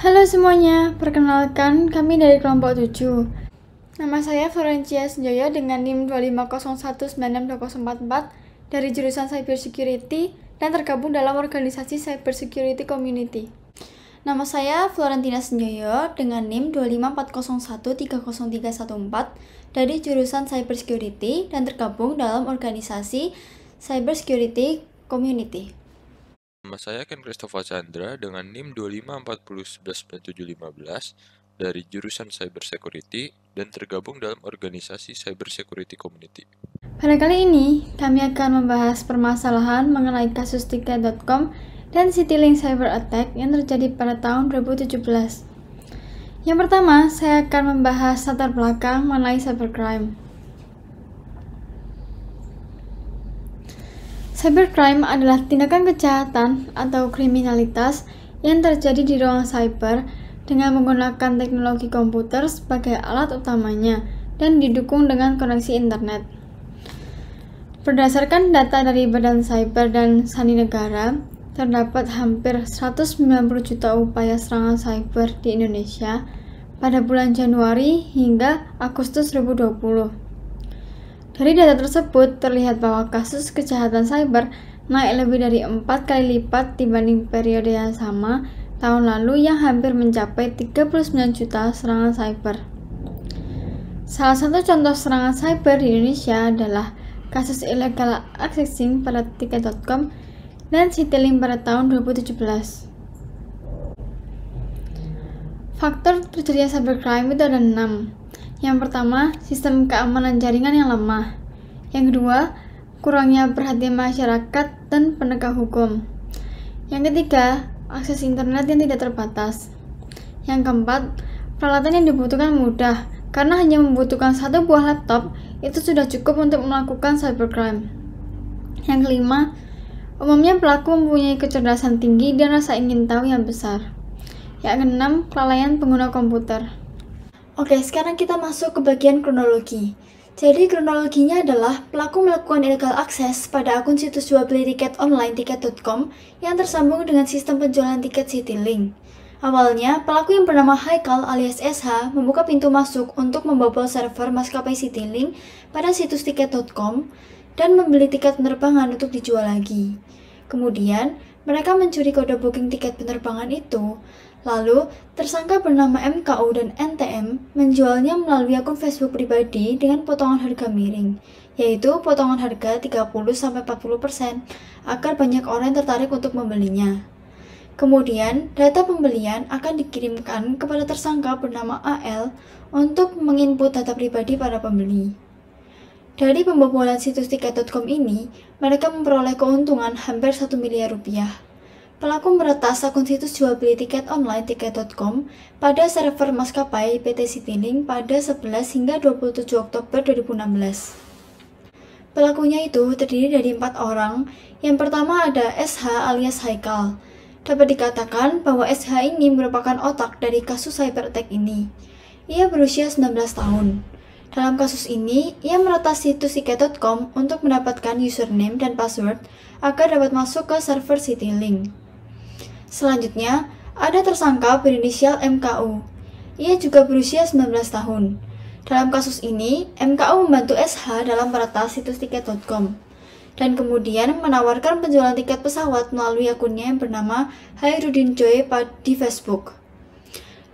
Halo semuanya, perkenalkan kami dari kelompok 7. Nama saya Florencia Senjoyo dengan NIM 250196244 dari jurusan Cyber Security dan tergabung dalam organisasi Cyber Security Community. Nama saya Florentina Senjoyo dengan NIM 25401303114 dari jurusan Cyber Security dan tergabung dalam organisasi Cyber Security Community. Nama saya Ken Christopher Chandra dengan NIM 254011915 dari jurusan Cyber Security dan tergabung dalam organisasi Cyber Security Community. Pada kali ini, kami akan membahas permasalahan mengenai kasus tiket.com dan CityLink Cyber Attack yang terjadi pada tahun 2017. Yang pertama, saya akan membahas latar belakang mengenai cybercrime. Cybercrime adalah tindakan kejahatan atau kriminalitas yang terjadi di ruang cyber dengan menggunakan teknologi komputer sebagai alat utamanya dan didukung dengan koneksi internet. Berdasarkan data dari Badan Cyber dan Sandi Negara, terdapat hampir 190 juta upaya serangan cyber di Indonesia pada bulan Januari hingga Agustus 2020. Dari data tersebut, terlihat bahwa kasus kejahatan cyber naik lebih dari 4 kali lipat dibanding periode yang sama tahun lalu yang hampir mencapai 39 juta serangan cyber. Salah satu contoh serangan cyber di Indonesia adalah kasus illegal accessing pada tiket.com dan CityLink pada tahun 2017. Faktor terjadinya cybercrime itu ada 6. Yang pertama, sistem keamanan jaringan yang lemah. Yang kedua, kurangnya perhatian masyarakat dan penegak hukum. Yang ketiga, akses internet yang tidak terbatas. Yang keempat, peralatan yang dibutuhkan mudah, karena hanya membutuhkan satu buah laptop, itu sudah cukup untuk melakukan cybercrime. Yang kelima, umumnya pelaku mempunyai kecerdasan tinggi dan rasa ingin tahu yang besar. Yang keenam, kelalaian pengguna komputer. Oke, sekarang kita masuk ke bagian kronologi. Jadi kronologinya adalah pelaku melakukan illegal access pada akun situs jual beli tiket online tiket.com yang tersambung dengan sistem penjualan tiket CityLink. Awalnya, pelaku yang bernama Haikal alias SH membuka pintu masuk untuk membobol server maskapai CityLink pada situs tiket.com dan membeli tiket penerbangan untuk dijual lagi. Kemudian, mereka mencuri kode booking tiket penerbangan itu. Lalu, tersangka bernama MKU dan NTM menjualnya melalui akun Facebook pribadi dengan potongan harga miring, yaitu potongan harga 30-40% agar banyak orang yang tertarik untuk membelinya. Kemudian, data pembelian akan dikirimkan kepada tersangka bernama AL untuk menginput data pribadi para pembeli. Dari pembobolan situs tiket.com ini, mereka memperoleh keuntungan hampir 1 miliar rupiah. Pelaku meretas akun situs jual beli tiket online tiket.com pada server maskapai PT CityLink pada 11 hingga 27 Oktober 2016. Pelakunya itu terdiri dari 4 orang. Yang pertama ada SH alias Haikal. Dapat dikatakan bahwa SH ini merupakan otak dari kasus cyber attack ini. Ia berusia 19 tahun. Dalam kasus ini, ia meretas situs tiket.com untuk mendapatkan username dan password agar dapat masuk ke server CityLink. Selanjutnya, ada tersangka berinisial MKU. Ia juga berusia 19 tahun. Dalam kasus ini, MKU membantu SH dalam meretas situs tiket.com dan kemudian menawarkan penjualan tiket pesawat melalui akunnya yang bernama Hairudin Joy di Facebook.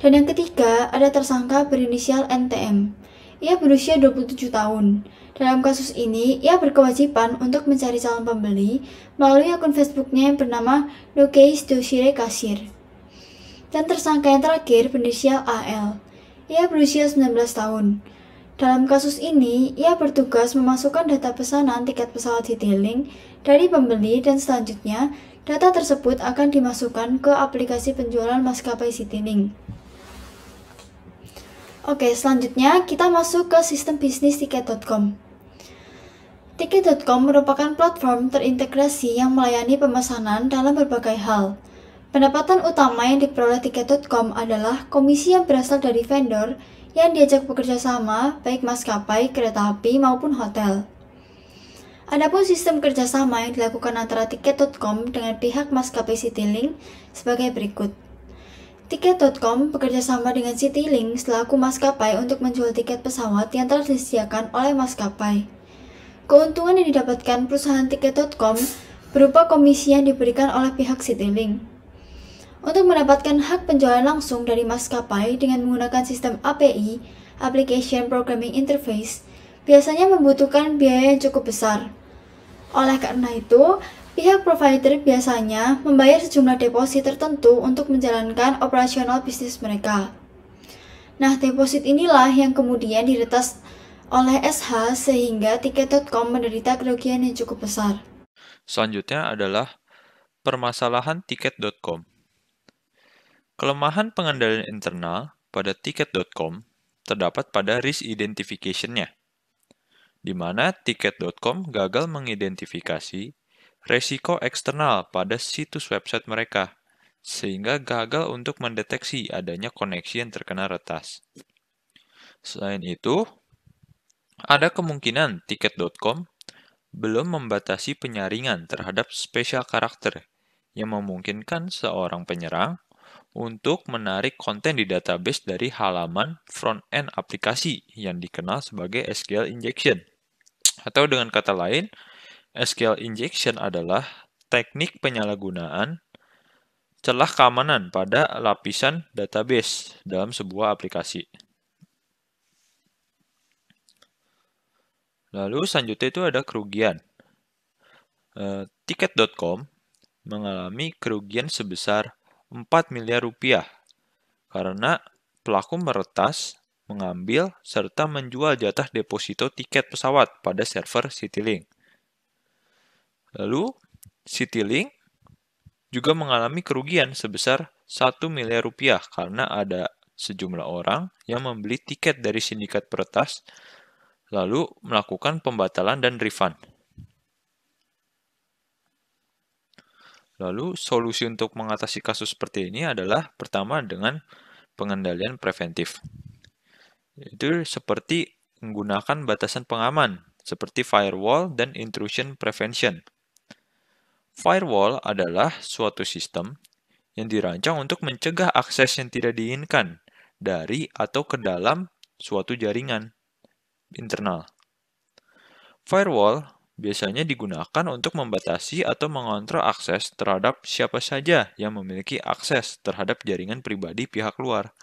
Dan yang ketiga, ada tersangka berinisial NTM. Ia berusia 27 tahun. Dalam kasus ini, ia berkewajiban untuk mencari calon pembeli melalui akun Facebooknya yang bernama Nokeis Doshire Kasir. Dan tersangka yang terakhir berinisial AL. Ia berusia 19 tahun. Dalam kasus ini, ia bertugas memasukkan data pesanan tiket pesawat CityLink dari pembeli dan selanjutnya data tersebut akan dimasukkan ke aplikasi penjualan maskapai CityLink. Oke, selanjutnya kita masuk ke sistem bisnis tiket.com. Tiket.com merupakan platform terintegrasi yang melayani pemesanan dalam berbagai hal. Pendapatan utama yang diperoleh tiket.com adalah komisi yang berasal dari vendor yang diajak bekerja sama, baik maskapai, kereta api, maupun hotel. Adapun sistem kerjasama yang dilakukan antara tiket.com dengan pihak maskapai CityLink sebagai berikut. Tiket.com bekerja sama dengan Citylink selaku maskapai untuk menjual tiket pesawat yang telah disediakan oleh maskapai. Keuntungan yang didapatkan perusahaan Tiket.com berupa komisi yang diberikan oleh pihak Citylink. Untuk mendapatkan hak penjualan langsung dari maskapai dengan menggunakan sistem API, Application Programming Interface, biasanya membutuhkan biaya yang cukup besar. Oleh karena itu, pihak provider biasanya membayar sejumlah deposit tertentu untuk menjalankan operasional bisnis mereka. Nah, deposit inilah yang kemudian diretas oleh SH sehingga Tiket.com menderita kerugian yang cukup besar. Selanjutnya adalah permasalahan Tiket.com. Kelemahan pengendalian internal pada Tiket.com terdapat pada risk identification-nya, di mana Tiket.com gagal mengidentifikasi resiko eksternal pada situs website mereka, sehingga gagal untuk mendeteksi adanya koneksi yang terkena retas. Selain itu, ada kemungkinan Tiket.com belum membatasi penyaringan terhadap spesial karakter yang memungkinkan seorang penyerang untuk menarik konten di database dari halaman front-end aplikasi yang dikenal sebagai SQL injection. Atau dengan kata lain, SQL injection adalah teknik penyalahgunaan celah keamanan pada lapisan database dalam sebuah aplikasi. Lalu selanjutnya itu ada kerugian. Tiket.com mengalami kerugian sebesar 4 miliar rupiah karena pelaku meretas, mengambil, serta menjual jatah deposito tiket pesawat pada server Citylink. Lalu, Citylink juga mengalami kerugian sebesar 1 miliar rupiah karena ada sejumlah orang yang membeli tiket dari sindikat peretas lalu melakukan pembatalan dan refund. Lalu, solusi untuk mengatasi kasus seperti ini adalah pertama dengan pengendalian preventif. Itu seperti menggunakan batasan pengaman, seperti firewall dan intrusion prevention. Firewall adalah suatu sistem yang dirancang untuk mencegah akses yang tidak diinginkan dari atau ke dalam suatu jaringan internal. Firewall biasanya digunakan untuk membatasi atau mengontrol akses terhadap siapa saja yang memiliki akses terhadap jaringan pribadi pihak luar.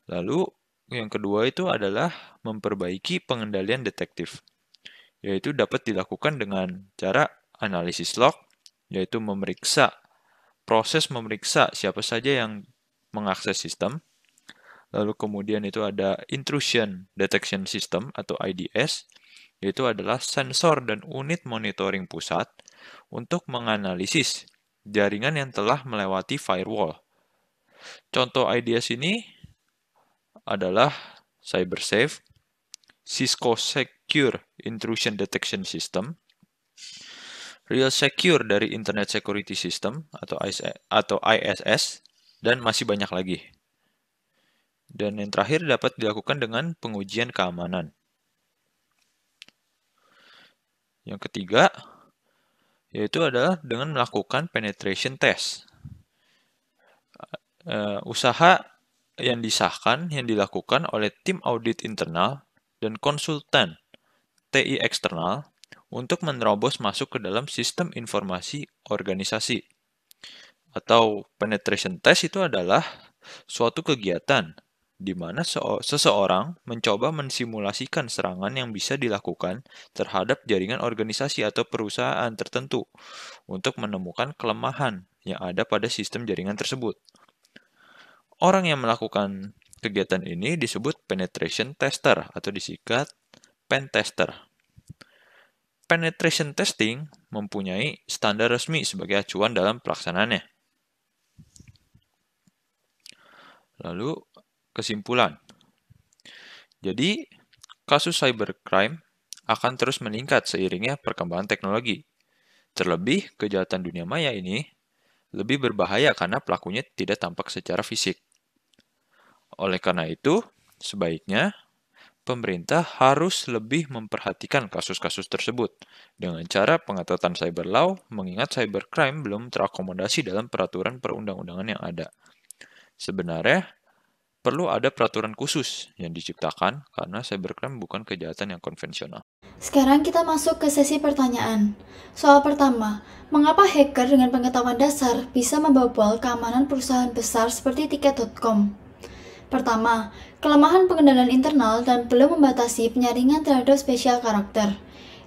Lalu, yang kedua itu adalah memperbaiki pengendalian detektif, yaitu dapat dilakukan dengan cara analisis log, yaitu proses memeriksa siapa saja yang mengakses sistem. Lalu kemudian itu ada intrusion detection system atau IDS, yaitu adalah sensor dan unit monitoring pusat untuk menganalisis jaringan yang telah melewati firewall. Contoh IDS ini adalah CyberSafe, Cisco Secure Intrusion Detection System, Real Secure dari Internet Security System atau ISS, dan masih banyak lagi. Dan yang terakhir dapat dilakukan dengan pengujian keamanan. Yang ketiga, yaitu adalah dengan melakukan penetration test. Usaha yang disahkan yang dilakukan oleh tim audit internal dan konsultan TI eksternal untuk menerobos masuk ke dalam sistem informasi organisasi. Atau penetration test itu adalah suatu kegiatan di mana seseorang mencoba mensimulasikan serangan yang bisa dilakukan terhadap jaringan organisasi atau perusahaan tertentu untuk menemukan kelemahan yang ada pada sistem jaringan tersebut. Orang yang melakukan kegiatan ini disebut penetration tester atau disingkat pen tester. Penetration testing mempunyai standar resmi sebagai acuan dalam pelaksanaannya. Lalu, kesimpulan. Jadi, kasus cybercrime akan terus meningkat seiringnya perkembangan teknologi. Terlebih, kejahatan dunia maya ini lebih berbahaya karena pelakunya tidak tampak secara fisik. Oleh karena itu, sebaiknya pemerintah harus lebih memperhatikan kasus-kasus tersebut dengan cara pengetatan cyber law, mengingat cybercrime belum terakomodasi dalam peraturan perundang-undangan yang ada. Sebenarnya, perlu ada peraturan khusus yang diciptakan karena cybercrime bukan kejahatan yang konvensional. Sekarang kita masuk ke sesi pertanyaan. Soal pertama, mengapa hacker dengan pengetahuan dasar bisa membobol keamanan perusahaan besar seperti Tiket.com? Pertama, kelemahan pengendalian internal dan belum membatasi penyaringan terhadap spesial karakter.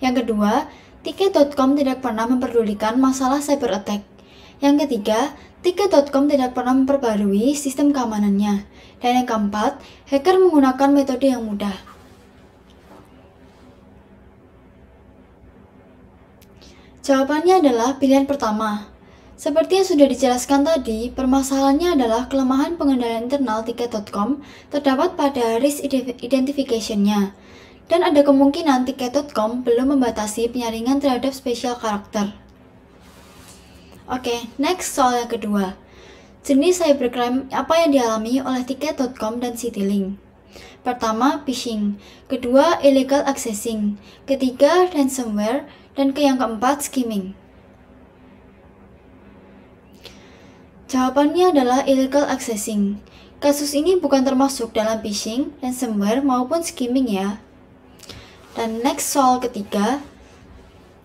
Yang kedua, Tiket.com tidak pernah memperdulikan masalah cyber attack. Yang ketiga, Tiket.com tidak pernah memperbarui sistem keamanannya. Dan yang keempat, hacker menggunakan metode yang mudah. Jawabannya adalah pilihan pertama. Seperti yang sudah dijelaskan tadi, permasalahannya adalah kelemahan pengendalian internal Tiket.com terdapat pada risk identification-nya. Dan ada kemungkinan Tiket.com belum membatasi penyaringan terhadap spesial karakter. Oke, next soal yang kedua. Jenis cybercrime apa yang dialami oleh Tiket.com dan Citylink? Pertama, phishing. Kedua, illegal accessing. Ketiga, ransomware. Dan yang keempat, skimming. Jawabannya adalah illegal accessing. Kasus ini bukan termasuk dalam phishing, ransomware, maupun skimming ya. Dan next soal ketiga,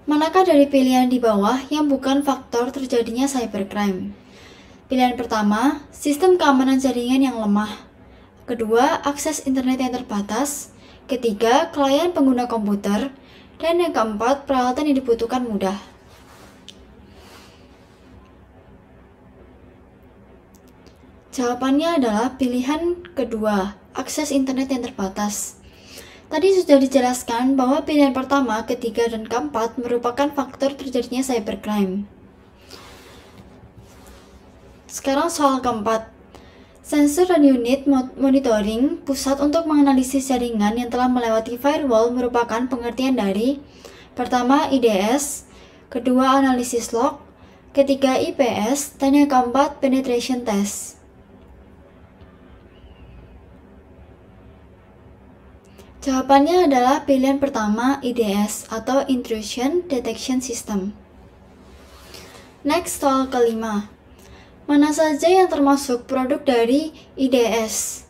manakah dari pilihan di bawah yang bukan faktor terjadinya cybercrime? Pilihan pertama, sistem keamanan jaringan yang lemah. Kedua, akses internet yang terbatas. Ketiga, klien pengguna komputer. Dan yang keempat, peralatan yang dibutuhkan mudah. Jawabannya adalah pilihan kedua, akses internet yang terbatas. Tadi sudah dijelaskan bahwa pilihan pertama, ketiga, dan keempat merupakan faktor terjadinya cybercrime. Sekarang soal keempat. Sensor dan unit monitoring pusat untuk menganalisis jaringan yang telah melewati firewall merupakan pengertian dari pertama IDS, kedua analisis log, ketiga IPS, dan yang keempat penetration test. Jawabannya adalah pilihan pertama IDS atau Intrusion Detection System. Next soal kelima. Mana saja yang termasuk produk dari IDS?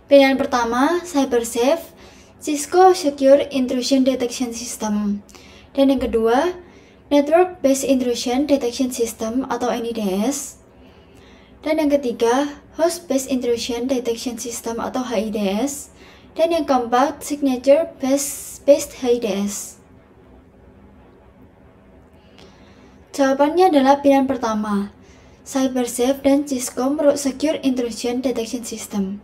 Pilihan pertama, CyberSafe, Cisco Secure Intrusion Detection System. Dan yang kedua, Network Based Intrusion Detection System atau NIDS. Dan yang ketiga, Host Based Intrusion Detection System atau HIDS. Dan yang keempat, Signature Based HIDS. Jawabannya adalah pilihan pertama, CyberSafe dan Cisco Secure Intrusion Detection System.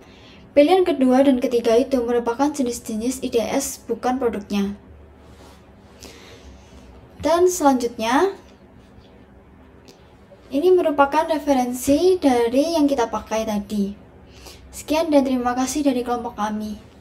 Pilihan kedua dan ketiga itu merupakan jenis-jenis IDS, bukan produknya. Dan selanjutnya, ini merupakan referensi dari yang kita pakai tadi. Sekian dan terima kasih dari kelompok kami.